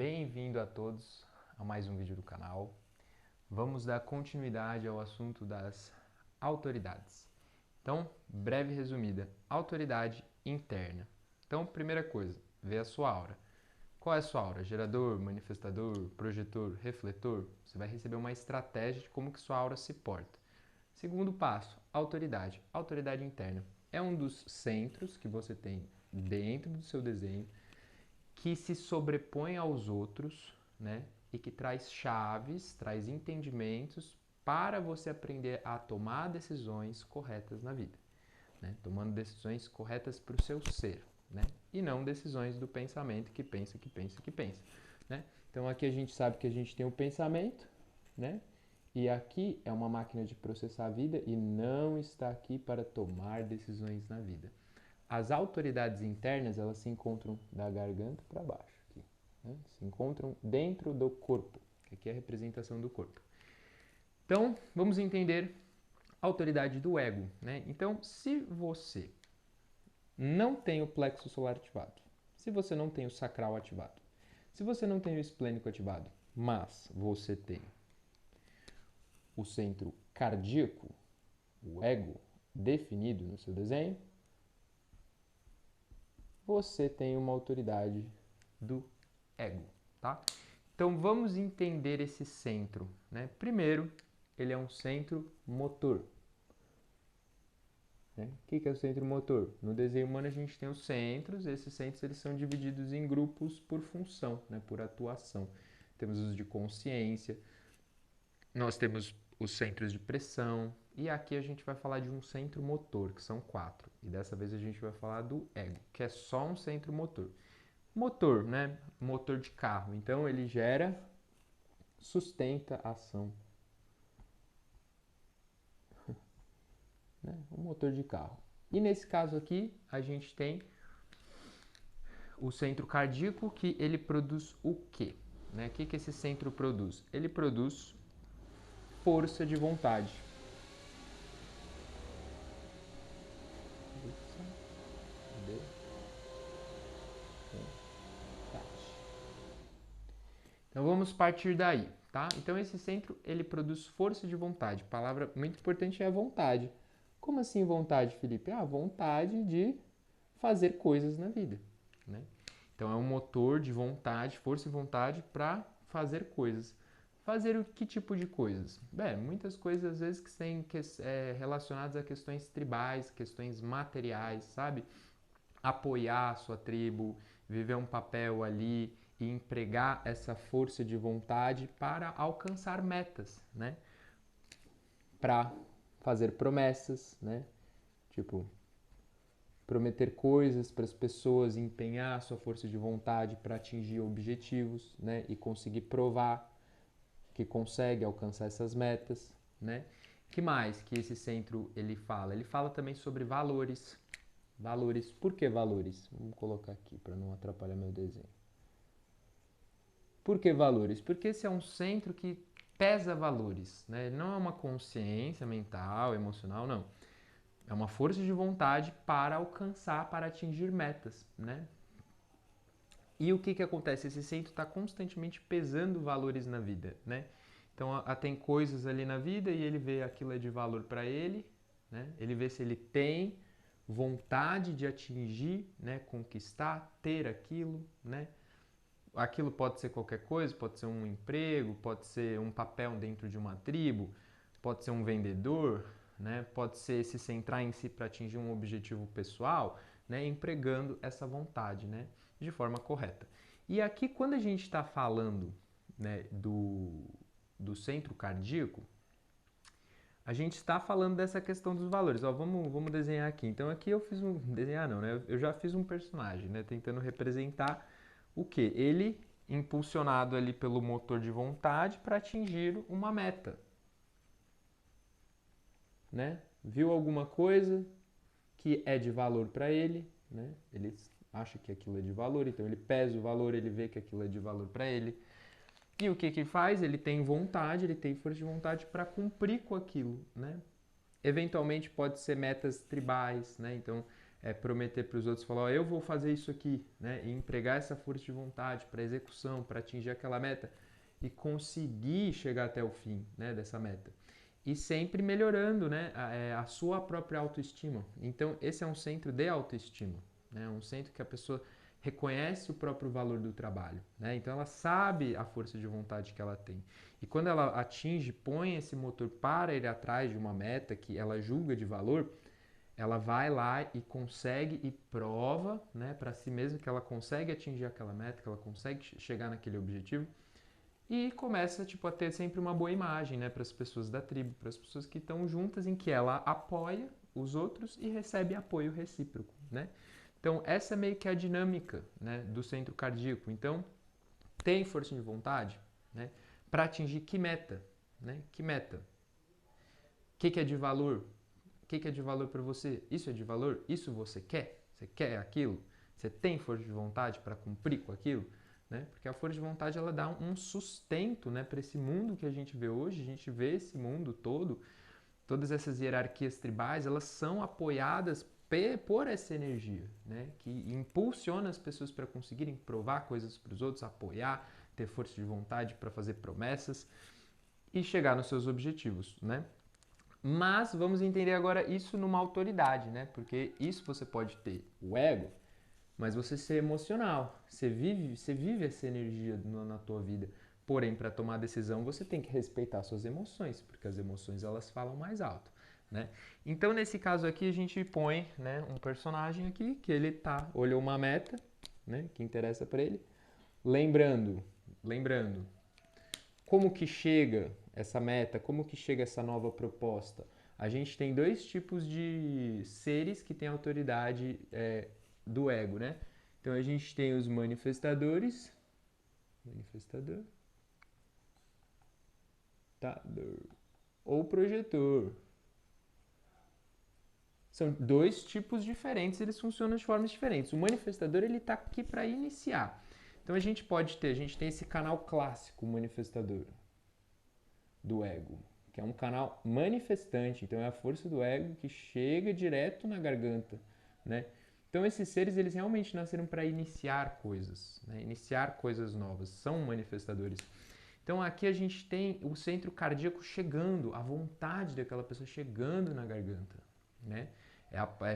Bem-vindo a todos a mais um vídeo do canal. Vamos dar continuidade ao assunto das autoridades. Então, breve resumida, autoridade interna. Então, primeira coisa, vê a sua aura. Qual é a sua aura? Gerador, manifestador, projetor, refletor? Você vai receber uma estratégia de como que sua aura se porta. Segundo passo, autoridade. Autoridade interna. É um dos centros que você tem dentro do seu desenho que se sobrepõe aos outros, né? E que traz chaves, traz entendimentos para você aprender a tomar decisões corretas na vida, né? Tomando decisões corretas para o seu ser, né? E não decisões do pensamento que pensa, né? Então aqui a gente sabe que a gente tem o pensamento, né? E aqui é uma máquina de processar a vida e não está aqui para tomar decisões na vida. As autoridades internas, elas se encontram da garganta para baixo, aqui, né? Se encontram dentro do corpo, que aqui é a representação do corpo. Então, vamos entender a autoridade do ego, né? Então, se você não tem o plexo solar ativado, se você não tem o sacral ativado, se você não tem o esplênico ativado, mas você tem o centro cardíaco, o ego, definido no seu desenho, você tem uma autoridade do ego, tá? Então vamos entender esse centro, né? Primeiro, ele é um centro motor. Né? O que é o centro motor? No desenho humano a gente tem os centros, esses centros eles são divididos em grupos por função, né? Por atuação. Temos os de consciência, nós temos os centros de pressão, e aqui a gente vai falar de um centro motor, que são 4. E dessa vez a gente vai falar do ego, que é só um centro motor. Motor, né? Motor de carro. Então ele gera, sustenta a ação. Né? Um motor de carro. E nesse caso aqui, a gente tem o centro cardíaco, que ele produz o quê? Né? O que esse centro produz? Ele produz força de vontade. Então vamos partir daí, tá? Então esse centro, ele produz força de vontade. Palavra muito importante é a vontade. Como assim vontade, Felipe? Ah, vontade de fazer coisas na vida, né? Então é um motor de vontade, força e vontade para fazer coisas. Fazer o que tipo de coisas? Bem, muitas coisas às vezes que têm relacionadas a questões tribais, questões materiais, sabe? Apoiar a sua tribo, viver um papel ali e empregar essa força de vontade para alcançar metas, né? Para fazer promessas, né? Tipo, prometer coisas para as pessoas, empenhar a sua força de vontade para atingir objetivos, né? E conseguir provar que consegue alcançar essas metas, né? Que mais que esse centro ele fala? Ele fala também sobre valores. Valores. Por que valores? Vamos colocar aqui para não atrapalhar meu desenho. Por que valores? Porque esse é um centro que pesa valores, né? Não é uma consciência mental, emocional, não. É uma força de vontade para alcançar, para atingir metas, né? E o que acontece? Esse centro está constantemente pesando valores na vida, né? Então, tem coisas ali na vida e ele vê aquilo é de valor para ele, né? Ele vê se ele tem vontade de atingir, né? Conquistar, ter aquilo, né? Aquilo pode ser qualquer coisa, pode ser um emprego, pode ser um papel dentro de uma tribo, pode ser um vendedor, né? Pode ser se centrar em si para atingir um objetivo pessoal, né? Empregando essa vontade, né? De forma correta. E aqui, quando a gente está falando, né, do centro cardíaco, a gente está falando dessa questão dos valores. Ó, vamos desenhar aqui. Então aqui eu fiz um... Desenhar não, né? Eu já fiz um personagem, né? Tentando representar o quê? Ele impulsionado ali pelo motor de vontade para atingir uma meta. Né? Viu alguma coisa que é de valor para ele, né? Ele acha que aquilo é de valor, então ele pesa o valor, ele vê que aquilo é de valor para ele. E o que faz? Ele tem vontade, ele tem força de vontade para cumprir com aquilo, né? Eventualmente pode ser metas tribais, né? Então prometer para os outros, falar, ó, eu vou fazer isso aqui, né? E empregar essa força de vontade para execução, para atingir aquela meta e conseguir chegar até o fim, né, dessa meta. E sempre melhorando, né, a sua própria autoestima. Então, esse é um centro de autoestima, né? Um centro que a pessoa reconhece o próprio valor do trabalho, né? Então ela sabe a força de vontade que ela tem. E quando ela atinge, põe esse motor para ir atrás de uma meta que ela julga de valor, ela vai lá e consegue e prova, né, para si mesma que ela consegue atingir aquela meta, que ela consegue chegar naquele objetivo e começa tipo a ter sempre uma boa imagem, né, para as pessoas da tribo, para as pessoas que estão juntas, em que ela apoia os outros e recebe apoio recíproco, né? Então essa é meio que a dinâmica, né, do centro cardíaco. Então tem força de vontade, né, para atingir que meta, né? Que meta? O que é de valor? O que é de valor para você? Isso é de valor? Isso você quer? Você quer aquilo? Você tem força de vontade para cumprir com aquilo? Né? Porque a força de vontade ela dá um sustento, né, para esse mundo que a gente vê hoje. A gente vê esse mundo todo, todas essas hierarquias tribais, elas são apoiadas por essa energia, né, que impulsiona as pessoas para conseguirem provar coisas para os outros, apoiar, ter força de vontade para fazer promessas e chegar nos seus objetivos, né? Mas vamos entender agora isso numa autoridade, né? Porque isso você pode ter o ego, mas você ser emocional. Você vive essa energia na tua vida. Porém, para tomar decisão, você tem que respeitar suas emoções, porque as emoções elas falam mais alto, né? Então, nesse caso aqui, a gente põe, né, um personagem aqui que ele olhou uma meta, né, que interessa para ele. Lembrando, como que chega essa meta, como que chega essa nova proposta? A gente tem dois tipos de seres que têm autoridade do ego, né? Então a gente tem os manifestadores, ou projetor. São dois tipos diferentes, eles funcionam de formas diferentes. O manifestador ele está aqui para iniciar. Então a gente tem esse canal clássico manifestador do ego, que é um canal manifestante, então é a força do ego que chega direto na garganta, né? Então esses seres eles realmente nasceram para iniciar coisas, né? Iniciar coisas novas, são manifestadores. Então aqui a gente tem o centro cardíaco chegando, a vontade daquela pessoa chegando na garganta, né?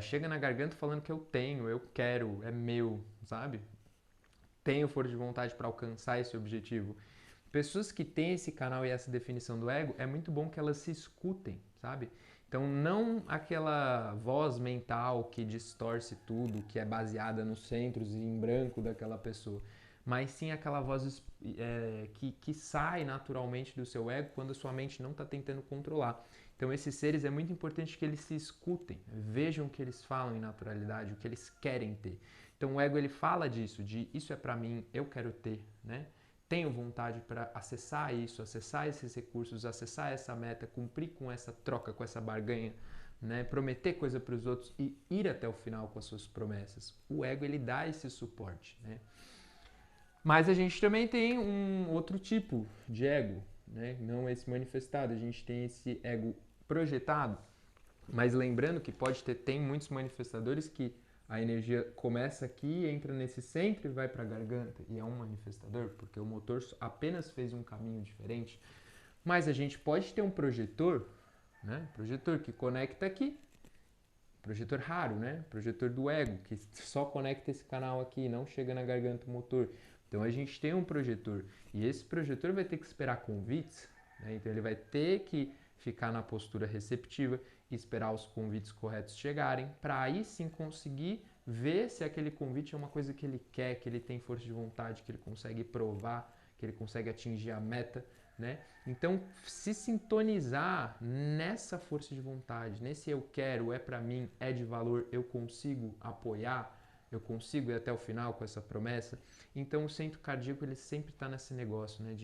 Chega na garganta falando que eu tenho, eu quero, é meu, sabe? Tenho força de vontade para alcançar esse objetivo. Pessoas que têm esse canal e essa definição do ego, é muito bom que elas se escutem, sabe? Então, não aquela voz mental que distorce tudo, que é baseada nos centros e em branco daquela pessoa, mas sim aquela voz que sai naturalmente do seu ego quando a sua mente não está tentando controlar. Então, esses seres é muito importante que eles se escutem, vejam o que eles falam em naturalidade, o que eles querem ter. Então, o ego ele fala disso, de isso é para mim, eu quero ter, né? Tenho vontade para acessar isso, acessar esses recursos, acessar essa meta, cumprir com essa troca, com essa barganha, né? Prometer coisa para os outros e ir até o final com as suas promessas. O ego ele dá esse suporte, né? Mas a gente também tem um outro tipo de ego, né? Não esse manifestado, a gente tem esse ego projetado, mas lembrando que tem muitos manifestadores que a energia começa aqui, entra nesse centro e vai para a garganta. E é um manifestador, porque o motor apenas fez um caminho diferente. Mas a gente pode ter um projetor, né? Projetor que conecta aqui. Projetor raro, né? Projetor do ego, que só conecta esse canal aqui, não chega na garganta o motor. Então a gente tem um projetor. E esse projetor vai ter que esperar convites, né? Então ele vai ter que ficar na postura receptiva e esperar os convites corretos chegarem, para aí sim conseguir ver se aquele convite é uma coisa que ele quer, que ele tem força de vontade, que ele consegue provar, que ele consegue atingir a meta, né? Então, se sintonizar nessa força de vontade, nesse eu quero, é para mim, é de valor, eu consigo apoiar, eu consigo ir até o final com essa promessa. Então, o centro cardíaco ele sempre está nesse negócio, né?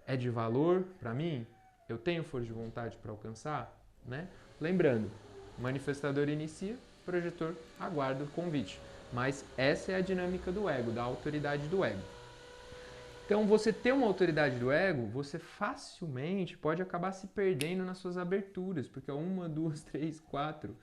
É de valor para mim, eu tenho força de vontade para alcançar, né? Lembrando, manifestador inicia, projetor aguarda o convite. Mas essa é a dinâmica do ego, da autoridade do ego. Então, você ter uma autoridade do ego, você facilmente pode acabar se perdendo nas suas aberturas, porque é 1, 2, 3, 4.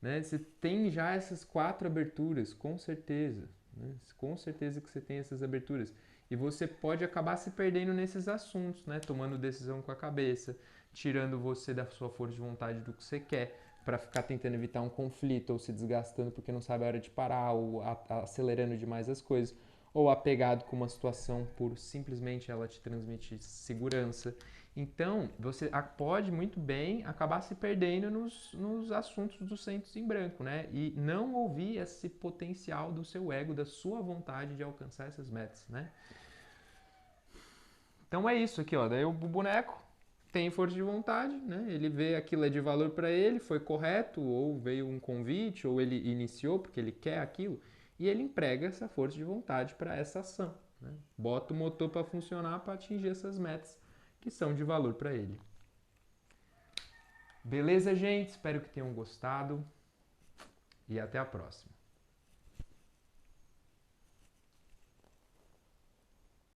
né? Você tem já essas 4 aberturas, com certeza, né? Com certeza que você tem essas aberturas. E você pode acabar se perdendo nesses assuntos, né? Tomando decisão com a cabeça, tirando você da sua força de vontade do que você quer, para ficar tentando evitar um conflito, ou se desgastando porque não sabe a hora de parar, ou acelerando demais as coisas, ou apegado com uma situação por simplesmente ela te transmitir segurança. Então, você pode muito bem acabar se perdendo nos assuntos dos centros em branco, né? E não ouvir esse potencial do seu ego, da sua vontade de alcançar essas metas, né? Então é isso aqui, ó. Daí o boneco tem força de vontade, né? Ele vê aquilo é de valor para ele, foi correto, ou veio um convite, ou ele iniciou porque ele quer aquilo, e ele emprega essa força de vontade para essa ação, né? Bota o motor para funcionar para atingir essas metas que são de valor para ele. Beleza, gente? Espero que tenham gostado e até a próxima.